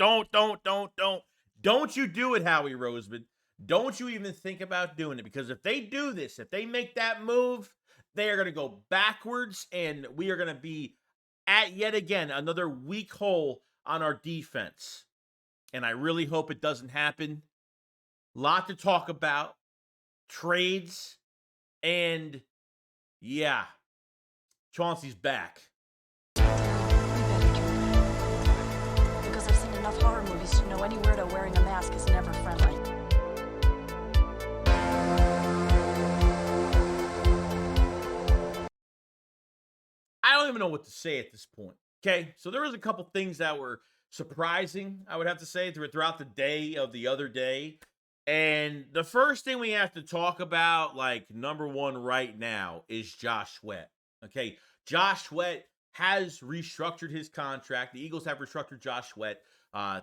Don't you do it, Howie Roseman. Don't you even think about doing it, because if they do this, if they make that move, they are going to go backwards, and we are going to be at yet again another weak hole on our defense. And I really hope it doesn't happen. Lot to talk about. Trades, and yeah, Chauncey's back. We better turn around. Because I've seen enough horror movies to know any weirdo wearing a mask is never friendly. I don't even know what to say at this point. Okay, so there was a couple things that were surprising, I would have to say, throughout the day of the other day. And the first thing we have to talk about, like number one right now, is Josh Sweat. Okay, Josh Sweat has restructured his contract. The Eagles have restructured Josh Sweat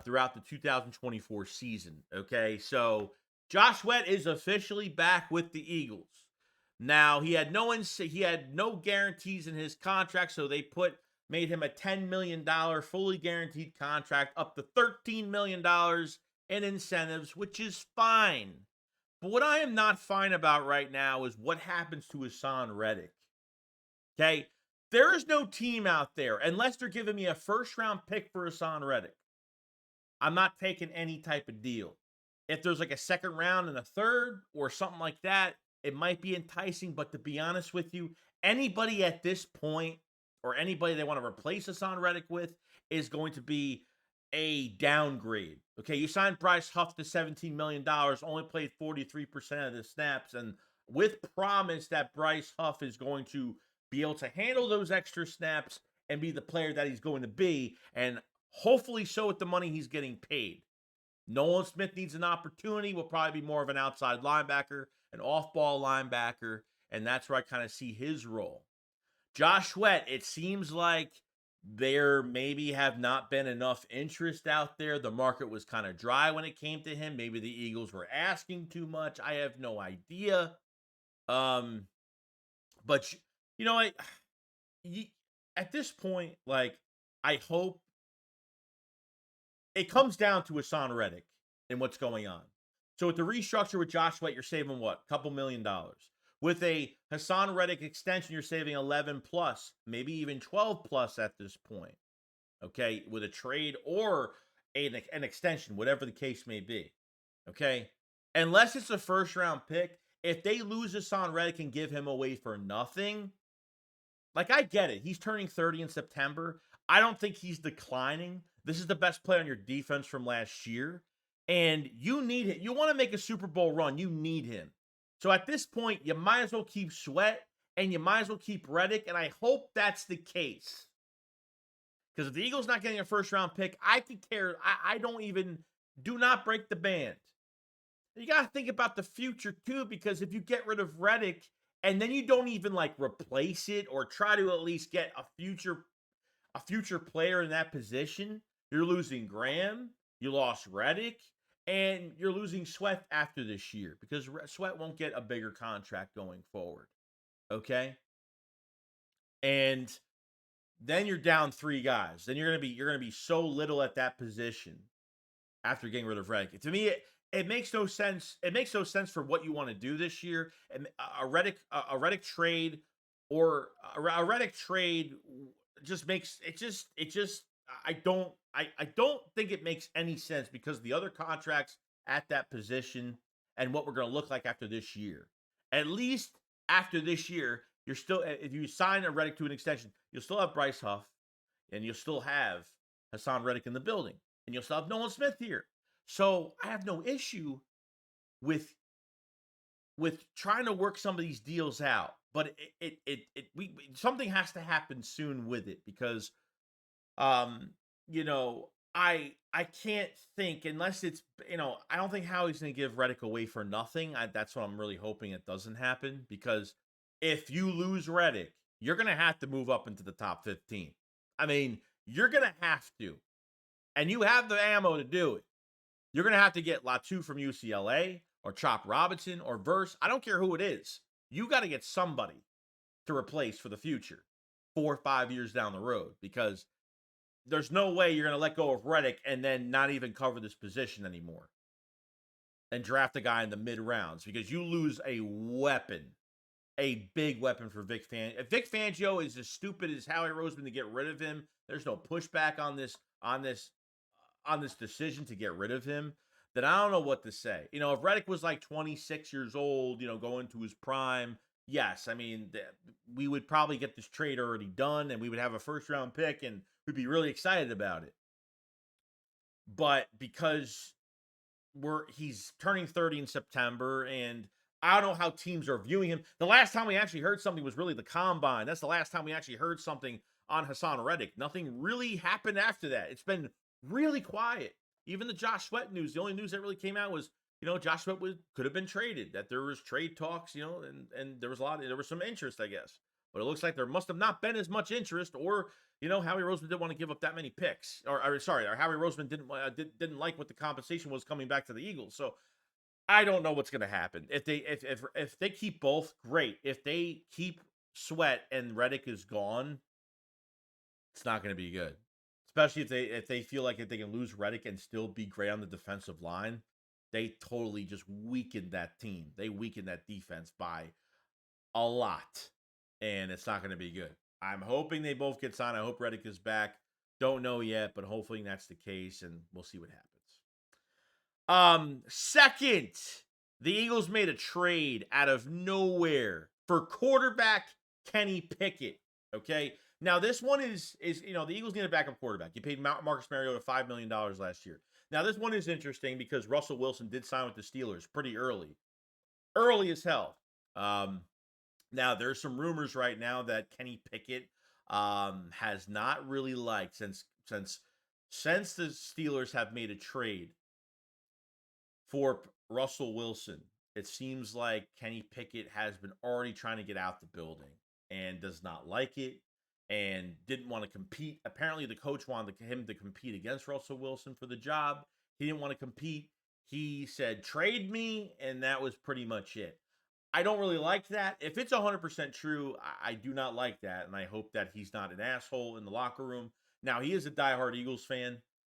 throughout the 2024 season. Okay, so Josh Sweat is officially back with the Eagles. Now he had no guarantees in his contract, so they made him a $10 million fully guaranteed contract, up to $13 million in incentives, which is fine. But what I am not fine about right now is what happens to Haason Reddick. Okay? There is no team out there, unless they're giving me a first-round pick for Haason Reddick. I'm not taking any type of deal. If there's like a second round and a third or something like that, it might be enticing. But to be honest with you, anybody at this point, or anybody they want to replace Haason Reddick with, is going to be a downgrade. Okay, you signed Bryce Huff to $17 million, only played 43% of the snaps, and with promise that Bryce Huff is going to be able to handle those extra snaps and be the player that he's going to be, and hopefully so with the money he's getting paid. Nolan Smith needs an opportunity, will probably be more of an outside linebacker, an off-ball linebacker, and that's where I kind of see his role. Josh Sweat, it seems like there maybe have not been enough interest out there. The market was kind of dry when it came to him. Maybe the Eagles were asking too much. I have no idea. But you know, at this point, like, I hope it comes down to Haason Reddick and what's going on. So with the restructure with Josh Sweat, you're saving what? A couple $1 million. With a Haason Reddick extension, you're saving 11 plus, maybe even 12 plus at this point. Okay, with a trade or an extension, whatever the case may be. Okay, unless it's a first round pick, if they lose Haason Reddick and give him away for nothing, like, I get it. He's turning 30 in September. I don't think he's declining. This is the best player on your defense from last year. And you need him. You want to make a Super Bowl run, you need him. So at this point, you might as well keep Sweat and you might as well keep Reddick. And I hope that's the case. Because if the Eagles not getting a first round pick, I could care. I don't even, do not break the band. You got to think about the future too, because if you get rid of Reddick and then you don't even like replace it or try to at least get a future player in that position, you're losing Graham, you lost Reddick, and you're losing Sweat after this year, because Sweat won't get a bigger contract going forward. Okay? And then you're down 3 guys. Then you're gonna be so little at that position after getting rid of Reddick. To me, it makes no sense. It makes no sense for what you want to do this year. And a Reddick trade or a Reddick trade just makes it just I don't think it makes any sense, because the other contracts at that position and what we're going to look like after this year. At least after this year, you're still, if you sign a Reddick to an extension, you'll still have Bryce Huff and you'll still have Haason Reddick in the building, and you'll still have Nolan Smith here. So I have no issue with trying to work some of these deals out, but something has to happen soon with it, because you know, I can't think, unless it's, I don't think Howie's going to give Reddick away for nothing. That's what I'm really hoping it doesn't happen, because if you lose Reddick, you're going to have to move up into the top 15. I mean, you're going to have to, and you have the ammo to do it. You're going to have to get Latu from UCLA or Chop Robinson or Verse. I don't care who it is. You got to get somebody to replace for the future, 4 or 5 years down the road, because there's no way you're going to let go of Reddick and then not even cover this position anymore and draft a guy in the mid rounds, because you lose a weapon, a big weapon for Vic Fangio. If Vic Fangio is as stupid as Howie Roseman to get rid of him, there's no pushback on this decision to get rid of him, then I don't know what to say. If Reddick was like 26 years old, going to his prime, yes, I mean, we would probably get this trade already done and we would have a first round pick and we'd be really excited about it. But because he's turning 30 in September, and I don't know how teams are viewing him. The last time we actually heard something was really the combine. That's the last time we actually heard something on Haason Reddick. Nothing really happened after that. It's been really quiet. Even the Josh Sweat news, the only news that really came out was, Josh Sweat could have been traded, that there was trade talks, and there was some interest, I guess. But it looks like there must have not been as much interest, or Howie Roseman didn't want to give up that many picks, or Howie Roseman didn't like what the compensation was coming back to the Eagles. So I don't know what's going to happen. If they keep both, great. If they keep Sweat and Reddick is gone, it's not going to be good. Especially if they feel like if they can lose Reddick and still be great on the defensive line, they totally just weakened that team. They weakened that defense by a lot, and it's not going to be good. I'm hoping they both get signed. I hope Reddick is back. Don't know yet, but hopefully that's the case, and we'll see what happens. Second, the Eagles made a trade out of nowhere for quarterback Kenny Pickett. Okay, now this one is the Eagles need a backup quarterback. You paid Marcus Mariota $5 million last year. Now this one is interesting because Russell Wilson did sign with the Steelers pretty early as hell. Now there's some rumors right now that Kenny Pickett has not really liked since the Steelers have made a trade for Russell Wilson. It seems like Kenny Pickett has been already trying to get out the building and does not like it and didn't want to compete. Apparently the coach wanted him to compete against Russell Wilson for the job. He didn't want to compete. He said, trade me, and that was pretty much it. I don't really like that. If it's 100% true, I do not like that, and I hope that he's not an asshole in the locker room. Now, he is a diehard Eagles fan,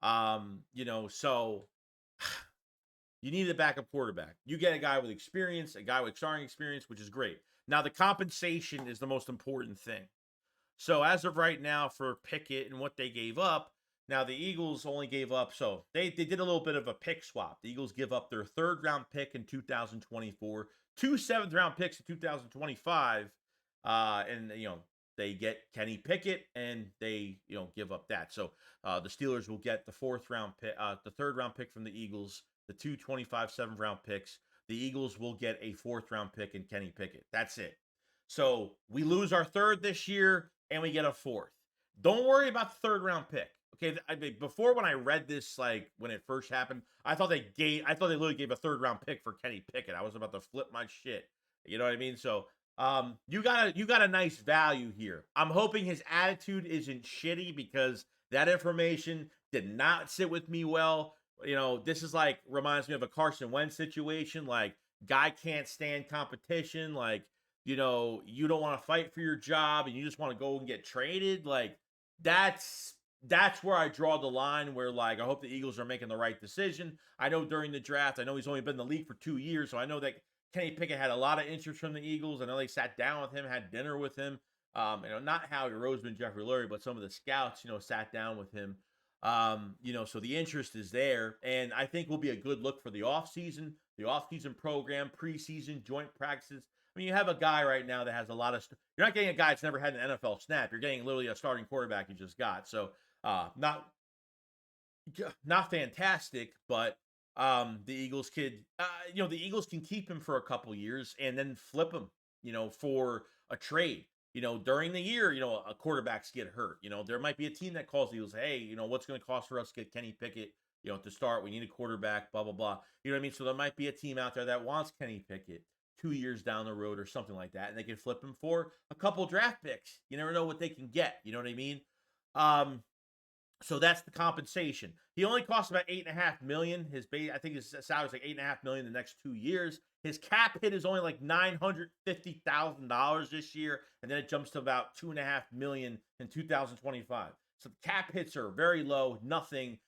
so you need a backup quarterback. You get a guy with experience, a guy with starting experience, which is great. Now, the compensation is the most important thing. So, as of right now, for Pickett and what they gave up, now the Eagles only gave up, so they did a little bit of a pick swap. The Eagles give up their third-round pick in 2024, 2 seventh-round picks in 2025, and they get Kenny Pickett, and they give up that. So the Steelers will get the fourth-round pick, the third-round pick from the Eagles, the 2 seventh-round picks. The Eagles will get a fourth-round pick in Kenny Pickett. That's it. So we lose our third this year, and we get a fourth. Don't worry about the third-round pick. Okay, before when I read this, like when it first happened, I thought they literally gave a third-round pick for Kenny Pickett. I was about to flip my shit. You know what I mean? So you got a nice value here. I'm hoping his attitude isn't shitty, because that information did not sit with me well. This is like, reminds me of a Carson Wentz situation. Like, guy can't stand competition. Like, you don't want to fight for your job and you just want to go and get traded. Like, that's where I draw the line, where, like, I hope the Eagles are making the right decision. I know during the draft, I know he's only been in the league for 2 years, so I know that Kenny Pickett had a lot of interest from the Eagles. I know they sat down with him, had dinner with him. Not Howie Roseman, Jeffrey Lurie, but some of the scouts, sat down with him. So the interest is there, and I think will be a good look for the offseason program, preseason, joint practices. I mean, you have a guy right now that has a lot of you're not getting a guy that's never had an NFL snap. You're getting literally a starting quarterback you just got. So not fantastic, but the Eagles can keep him for a couple years and then flip him, for a trade. During the year, a quarterbacks get hurt. There might be a team that calls the Eagles, hey, what's going to cost for us to get Kenny Pickett, to start? We need a quarterback, blah, blah, blah. You know what I mean? So there might be a team out there that wants Kenny Pickett 2 years down the road or something like that, and they can flip him for a couple draft picks. You never know what they can get. You know what I mean? So that's the compensation. He only costs about $8.5 million. His base, I think his salary is like $8.5 million the next 2 years. His cap hit is only like $950,000 this year, and then it jumps to about $2.5 million in 2025. So the cap hits are very low, nothing.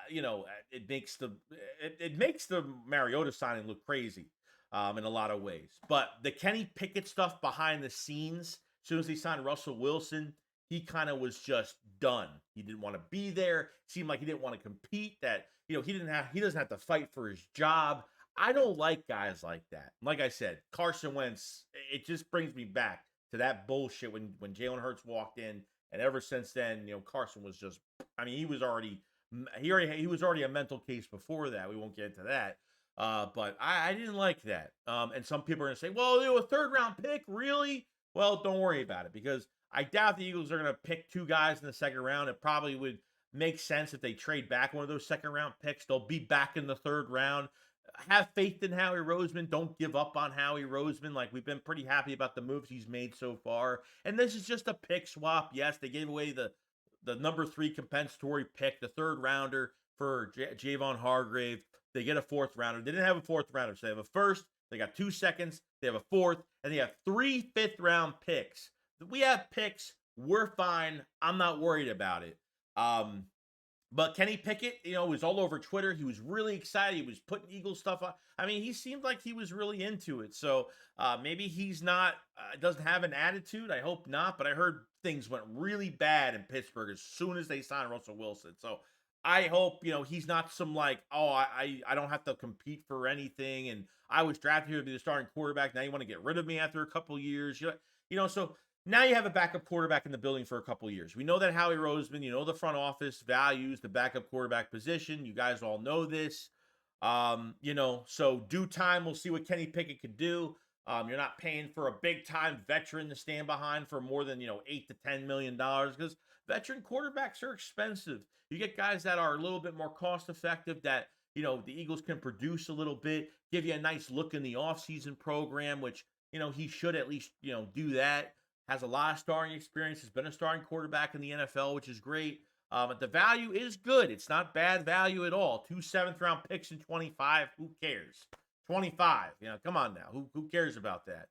It makes the Mariota signing look crazy in a lot of ways. But the Kenny Pickett stuff behind the scenes, as soon as they signed Russell Wilson, he kind of was just done. He didn't want to be there. Seemed like he didn't want to compete. That he doesn't have to fight for his job. I don't like guys like that. Like I said, Carson Wentz, it just brings me back to that bullshit when Jalen Hurts walked in, and ever since then, Carson was just. I mean, he was already a mental case before that. We won't get into that. But I didn't like that. And some people are gonna say, well, a third round pick, really? Well, don't worry about it, because I doubt the Eagles are gonna pick two guys in the second round. It probably would make sense if they trade back one of those second round picks. They'll be back in the third round. Have faith in Howie Roseman. Don't give up on Howie Roseman. Like, we've been pretty happy about the moves he's made so far. And this is just a pick swap. Yes, they gave away the number 3 compensatory pick, the third rounder for Javon Hargrave. They get a fourth rounder. They didn't have a fourth rounder, so they have a first. They got 2 seconds. They have a fourth, and they have 3 fifth-round picks. We have picks. We're fine. I'm not worried about it. But Kenny Pickett, was all over Twitter. He was really excited. He was putting Eagle stuff on. I mean, he seemed like he was really into it. So maybe he's not, doesn't have an attitude. I hope not. But I heard things went really bad in Pittsburgh as soon as they signed Russell Wilson. So I hope, he's not some like, oh, I don't have to compete for anything. And I was drafted here to be the starting quarterback. Now you want to get rid of me after a couple years. So now you have a backup quarterback in the building for a couple years. We know that Howie Roseman, the front office values the backup quarterback position. You guys all know this. So due time, we'll see what Kenny Pickett could do. You're not paying for a big-time veteran to stand behind for more than, $8 to $10 million, because veteran quarterbacks are expensive. You get guys that are a little bit more cost-effective that, the Eagles can produce a little bit, give you a nice look in the offseason program, which, he should at least, do that. Has a lot of starting experience, has been a starting quarterback in the NFL, which is great. But the value is good. It's not bad value at all. 2 seventh-round picks in 25. Who cares? 25. Come on now. Who cares about that?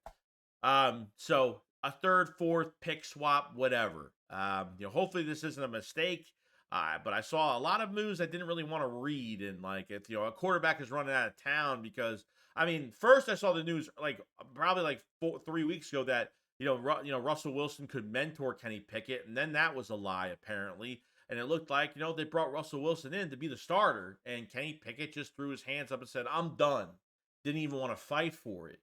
So a third, fourth pick swap, whatever. Hopefully this isn't a mistake. But I saw a lot of moves I didn't really want to read. And like, if a quarterback is running out of town, because first I saw the news probably 3 weeks ago that Russell Wilson could mentor Kenny Pickett, and then that was a lie apparently. And it looked like they brought Russell Wilson in to be the starter, and Kenny Pickett just threw his hands up and said, "I'm done." Didn't even want to fight for it.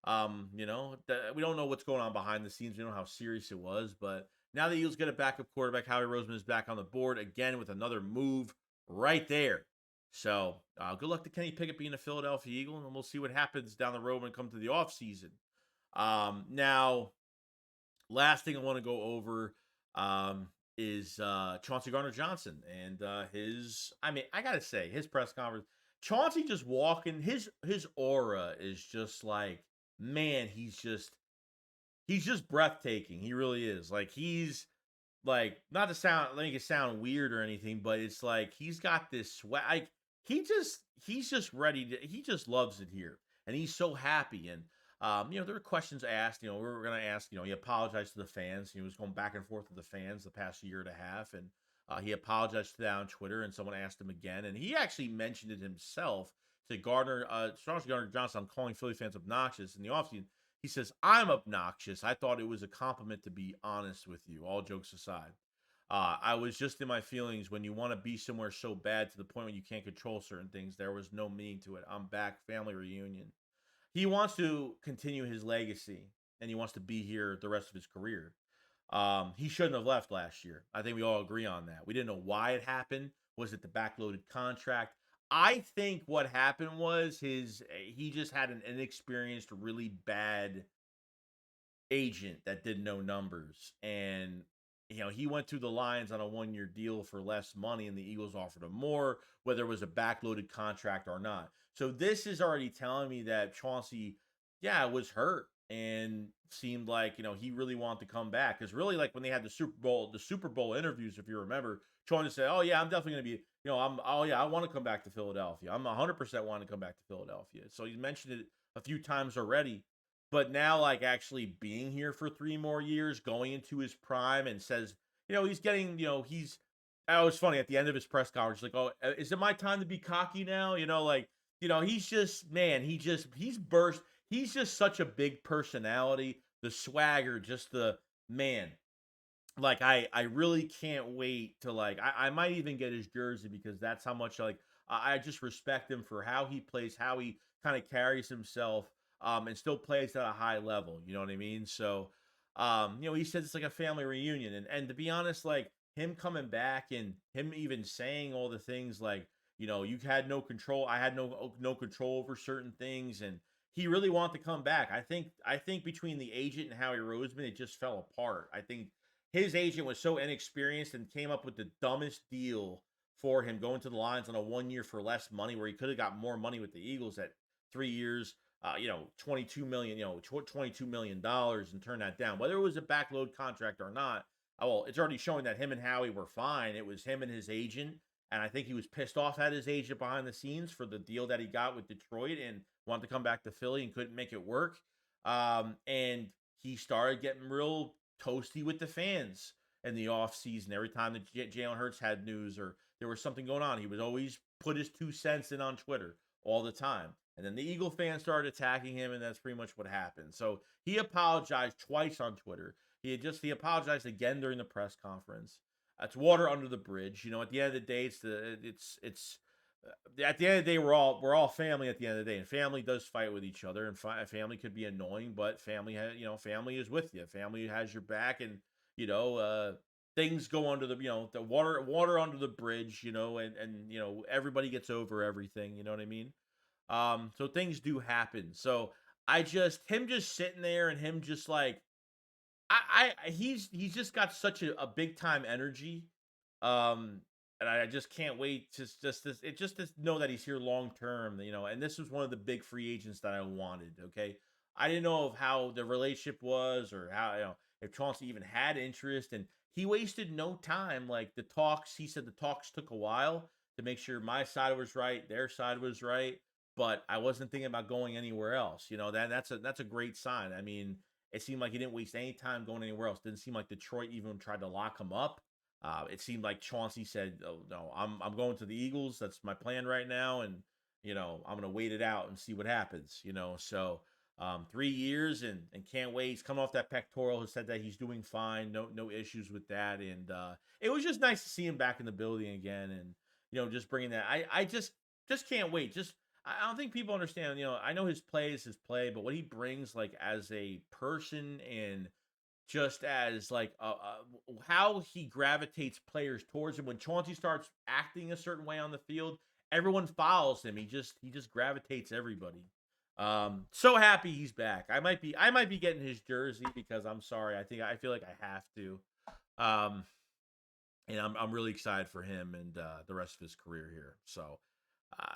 We don't know what's going on behind the scenes. We don't know how serious it was, but now the Eagles get a backup quarterback. Howie Roseman is back on the board again with another move right there. So good luck to Kenny Pickett being a Philadelphia Eagle, and we'll see what happens down the road when it comes to the offseason. Now, last thing I want to go over is Chauncey Gardner-Johnson and I gotta say, his press conference. Chauncey just walking, his aura is just like, man, he's just breathtaking. He really is. Like, he's like, not to make it sound weird or anything, but it's like he's got this sweat. Like, he's just ready to. He just loves it here, and he's so happy. And there were questions asked. We were going to ask. He apologized to the fans. He was going back and forth with the fans the past year and a half, and he apologized to that on Twitter. And someone asked him again, and he actually mentioned it himself to Gardner-Johnson. I'm calling Philly fans obnoxious in the offseason. He says, "I'm obnoxious. I thought it was a compliment to be honest with you, all jokes aside. I was just in my feelings when you want to be somewhere so bad to the point when you can't control certain things. There was no meaning to it. I'm back, family reunion." He wants to continue his legacy, and he wants to be here the rest of his career. He shouldn't have left last year. I think we all agree on that. We didn't know why it happened. Was it the backloaded contract? I think what happened was he just had an inexperienced, really bad agent that did no numbers. And, he went through the lines on a 1-year deal for less money, and the Eagles offered him more, whether it was a backloaded contract or not. So this is already telling me that Chauncey, was hurt and seemed like, he really wanted to come back. Because really, like, when they had the Super Bowl interviews, if you remember, Chauncey said, "Oh yeah, I'm definitely going to be, I want to come back to Philadelphia. I'm 100% want to come back to Philadelphia." So he mentioned it a few times already. But now, like, actually being here for 3 more years, going into his prime, and says he's getting, that was funny at the end of his press conference, like, oh, is it my time to be cocky now? Like, he's just, man, he's burst. He's just such a big personality, the swagger, just the man. Like, I really can't wait to, like, I might even get his jersey because that's how much, like, I just respect him for how he plays, how he kind of carries himself, and still plays at a high level. You know what I mean? So, he says it's like a family reunion, and to be honest, like him coming back and him even saying all the things like, you had no control, I had no control over certain things, and he really wanted to come back. I think between the agent and Howie Roseman, it just fell apart. I think his agent was so inexperienced and came up with the dumbest deal for him going to the Lions on a 1 year for less money, where he could have got more money with the Eagles at 3 years. 22 million, $22 million, and turn that down. Whether it was a backload contract or not, well, it's already showing that him and Howie were fine. It was him and his agent, and I think he was pissed off at his agent behind the scenes for the deal that he got with Detroit and wanted to come back to Philly and couldn't make it work. And he started getting real toasty with the fans in the offseason. Every time that Jalen Hurts had news or there was something going on, he would always put his 2 cents in on Twitter all the time. And then the Eagle fans started attacking him, and that's pretty much what happened. So he apologized twice on Twitter. He apologized again during the press conference. It's water under the bridge. At the end of the day, at the end of the day, we're all family at the end of the day, and family does fight with each other, and family could be annoying, but family is with you. Family has your back, and things go under the water under the bridge, and everybody gets over everything. You know what I mean? So things do happen. So him just sitting there and him just like he's just got such a big time energy. Um, and I just can't wait to know that he's here long term, and this was one of the big free agents that I wanted. Okay. I didn't know of how the relationship was or how, if Chauncey even had interest, and he wasted no time. Like he said the talks took a while to make sure my side was right, their side was right, but I wasn't thinking about going anywhere else. That's a great sign. I mean, it seemed like he didn't waste any time going anywhere else. Didn't seem like Detroit even tried to lock him up. It seemed like Chauncey said, "Oh no, I'm going to the Eagles. That's my plan right now, and I'm gonna wait it out and see what happens." So 3 years and can't wait. He's coming off that pectoral. He said that he's doing fine. No issues with that, and it was just nice to see him back in the building again, and just bringing that. I just can't wait. I don't think people understand. I know his play is his play, but what he brings like as a person and just as like how he gravitates players towards him. When Chauncey starts acting a certain way on the field, everyone follows him. He just gravitates everybody. So happy he's back. I might be getting his jersey because I'm sorry. I feel like I have to. Um, and I'm really excited for him and the rest of his career here. So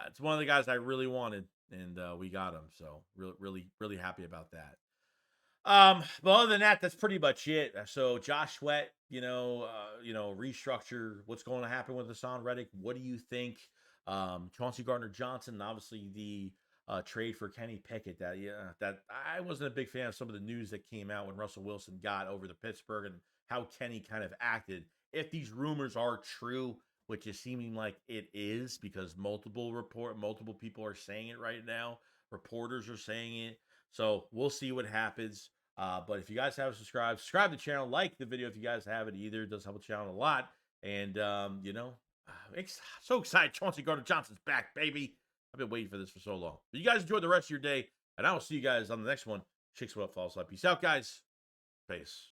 it's one of the guys I really wanted, and we got him. So really happy about that. But other than that, that's pretty much it. So Josh Sweat, restructure. What's going to happen with Haason Reddick? What do you think? Chauncey Gardner-Johnson, and obviously the trade for Kenny Pickett. That I wasn't a big fan of some of the news that came out when Russell Wilson got over to Pittsburgh and how Kenny kind of acted. If these rumors are true, which is seeming like it is, because multiple people are saying it right now. Reporters are saying it. So we'll see what happens. But if you guys haven't subscribe to the channel, like the video if you guys haven't either. It does help the channel a lot. And, so excited. Chauncey Gardner-Johnson's back, baby. I've been waiting for this for so long. But you guys enjoy the rest of your day, and I will see you guys on the next one. Chicks, what up, false life. Peace out, guys. Peace.